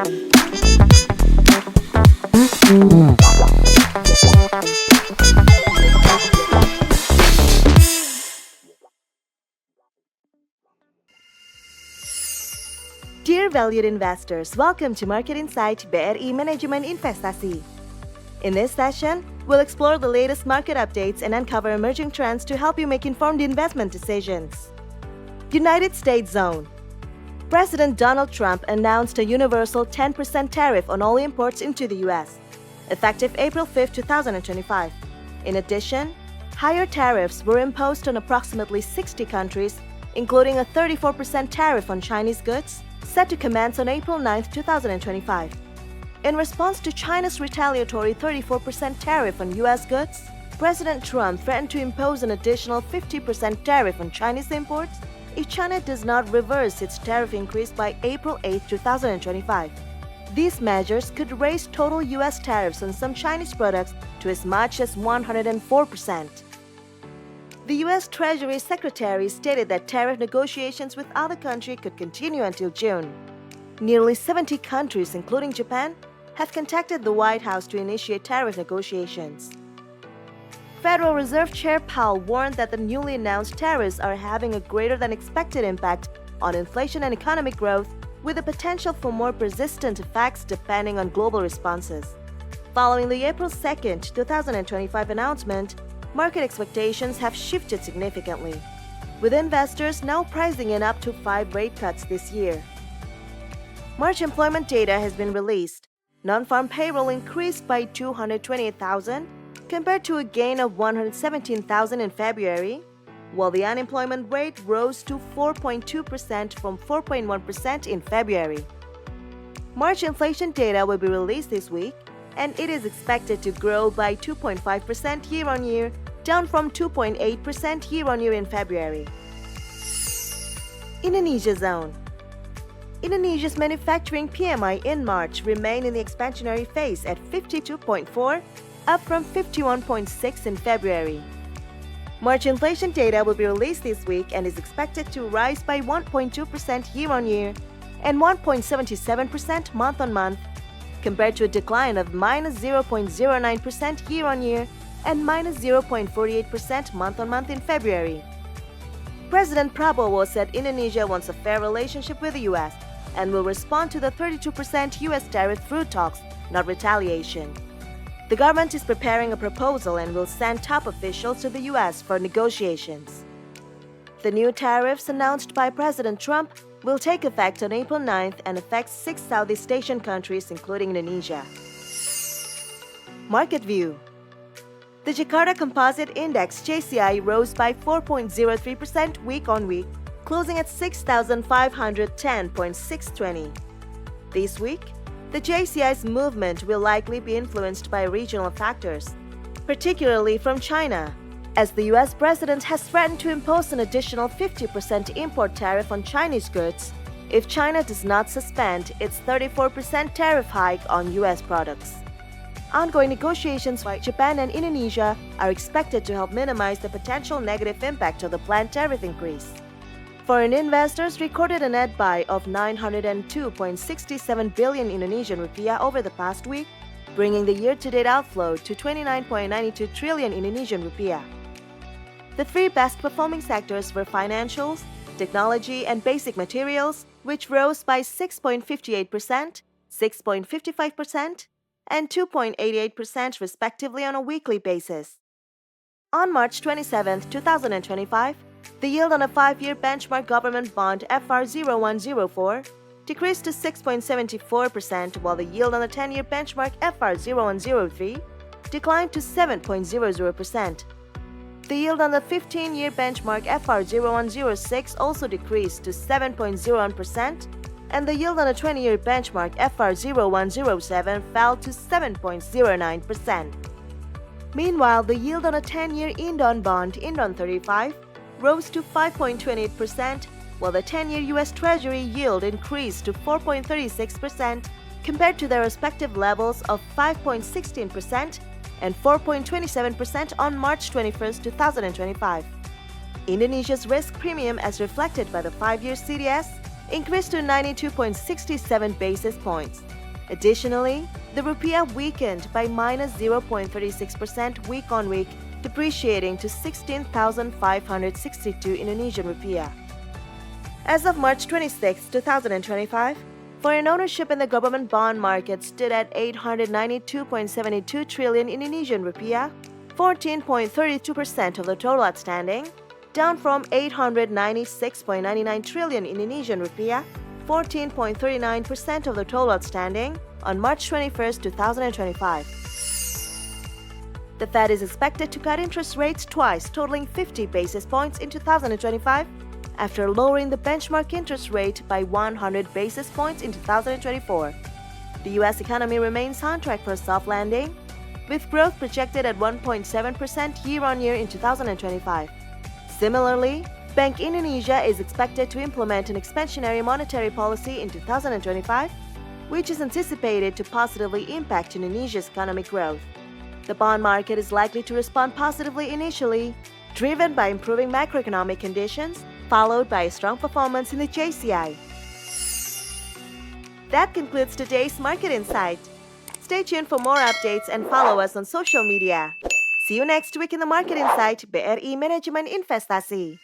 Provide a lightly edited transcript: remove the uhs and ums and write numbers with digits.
Dear valued investors, welcome to Market Insight BRI Manajemen Investasi. In this session, we'll explore the latest market updates and uncover emerging trends to help you make informed investment decisions. United States Zone. President Donald Trump announced a universal 10% tariff on all imports into the U.S., effective April 5, 2025. In addition, higher tariffs were imposed on approximately 60 countries, including a 34% tariff on Chinese goods, set to commence on April 9, 2025. In response to China's retaliatory 34% tariff on U.S. goods, President Trump threatened to impose an additional 50% tariff on Chinese imports if China does not reverse its tariff increase by April 8, 2025. These measures could raise total U.S. tariffs on some Chinese products to as much as 104%. The U.S. Treasury Secretary stated that tariff negotiations with other countries could continue until June. Nearly 70 countries, including Japan, have contacted the White House to initiate tariff negotiations. Federal Reserve Chair Powell warned that the newly announced tariffs are having a greater than expected impact on inflation and economic growth, with the potential for more persistent effects depending on global responses. Following the April 2, 2025 announcement, market expectations have shifted significantly, with investors now pricing in up to 5 rate cuts this year. March employment data has been released. Non-farm payroll increased by 228,000 compared to a gain of 117,000 in February, while the unemployment rate rose to 4.2% from 4.1% in February. March inflation data will be released this week, and it is expected to grow by 2.5% year-on-year, down from 2.8% year-on-year in February. Indonesia Zone. Indonesia's manufacturing PMI in March remained in the expansionary phase at 52.4, up from 51.6 in February. March inflation data will be released this week and is expected to rise by 1.2% year-on-year and 1.77% month-on-month, compared to a decline of minus 0.09% year-on-year and minus 0.48% month-on-month in February. President Prabowo said Indonesia wants a fair relationship with the U.S. and will respond to the 32% U.S. tariff through talks, not retaliation. The government is preparing a proposal and will send top officials to the U.S. for negotiations. The new tariffs announced by President Trump will take effect on April 9th and affect 6 Southeast Asian countries, including Indonesia. Market View. The Jakarta Composite Index JCI rose by 4.03% week-on-week, closing at 6,510.620. This week, the JCI's movement will likely be influenced by regional factors, particularly from China, as the U.S. president has threatened to impose an additional 50% import tariff on Chinese goods if China does not suspend its 34% tariff hike on U.S. products. Ongoing negotiations by Japan and Indonesia are expected to help minimize the potential negative impact of the planned tariff increase. Foreign investors recorded a net buy of 902.67 billion Indonesian rupiah over the past week, bringing the year-to-date outflow to 29.92 trillion Indonesian rupiah. The 3 best-performing sectors were financials, technology, and basic materials, which rose by 6.58%, 6.55%, and 2.88% respectively on a weekly basis. On March 27, 2025, the yield on a 5-year benchmark government bond FR0104 decreased to 6.74%, while the yield on the 10-year benchmark FR0103 declined to 7.00%. The yield on the 15-year benchmark FR0106 also decreased to 7.01%, and the yield on the 20-year benchmark FR0107 fell to 7.09%. Meanwhile, the yield on a 10-year Indon bond Indon 35 rose to 5.28%, while the 10-year U.S. Treasury yield increased to 4.36% compared to their respective levels of 5.16% and 4.27% on March 21, 2025. Indonesia's risk premium, as reflected by the 5-year CDS, increased to 92.67 basis points, Additionally, the rupiah weakened by minus 0.36% week on week, depreciating to 16,562 Indonesian rupiah. As of March 26, 2025, foreign ownership in the government bond market stood at 892.72 trillion Indonesian rupiah, 14.32% of the total outstanding, down from 896.99 trillion Indonesian rupiah, 14.39% of the total outstanding on March 21, 2025. The Fed is expected to cut interest rates twice, totaling 50 basis points in 2025, after lowering the benchmark interest rate by 100 basis points in 2024. The U.S. economy remains on track for a soft landing, with growth projected at 1.7% year-on-year in 2025. Similarly, Bank Indonesia is expected to implement an expansionary monetary policy in 2025, which is anticipated to positively impact Indonesia's economic growth. The bond market is likely to respond positively initially, driven by improving macroeconomic conditions, followed by a strong performance in the JCI. That concludes today's Market Insight. Stay tuned for more updates and follow us on social media. See you next week in the Market Insight BRI Manajemen Investasi.